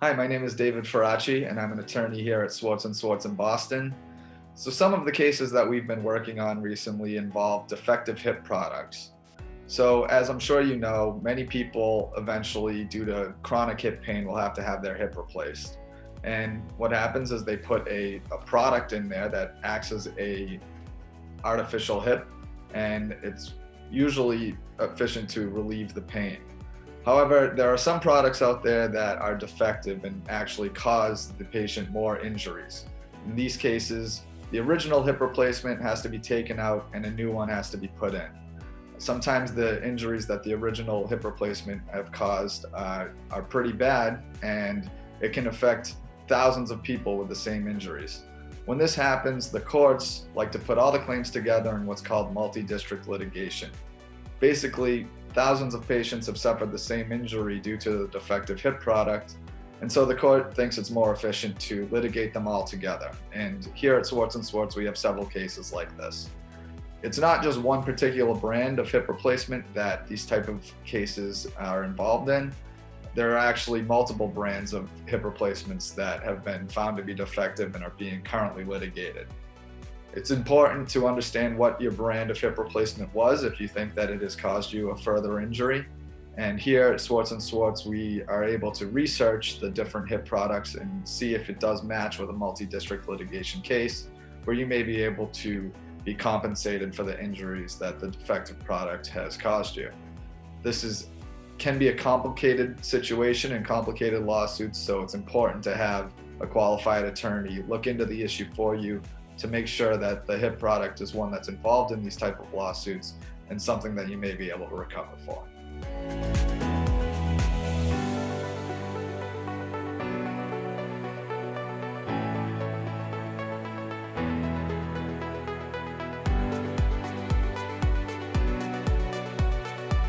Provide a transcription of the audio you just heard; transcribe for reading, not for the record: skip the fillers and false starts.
Hi, my name is David Faraci, and I'm an attorney here at Swartz & Swartz in Boston. So some of the cases that we've been working on recently involve defective hip products. So as I'm sure you know, many people eventually, due to chronic hip pain, will have to have their hip replaced. And what happens is they put a product in there that acts as a artificial hip, and it's usually efficient to relieve the pain. However, there are some products out there that are defective and actually cause the patient more injuries. In these cases, the original hip replacement has to be taken out and a new one has to be put in. Sometimes the injuries that the original hip replacement have caused are pretty bad, and it can affect thousands of people with the same injuries. When this happens, the courts like to put all the claims together in what's called multidistrict litigation. Basically, thousands of patients have suffered the same injury due to the defective hip product, and so the court thinks it's more efficient to litigate them all together. And here at Swartz & Swartz, we have several cases like this. It's not just one particular brand of hip replacement that these type of cases are involved in. There are actually multiple brands of hip replacements that have been found to be defective and are being currently litigated. It's important to understand what your brand of hip replacement was if you think that it has caused you a further injury. And here at Swartz & Swartz, we are able to research the different hip products and see if it does match with a multi-district litigation case, where you may be able to be compensated for the injuries that the defective product has caused you. Can be a complicated situation and complicated lawsuits, so it's important to have a qualified attorney look into the issue for you to make sure that the hip product is one that's involved in these type of lawsuits and something that you may be able to recover for.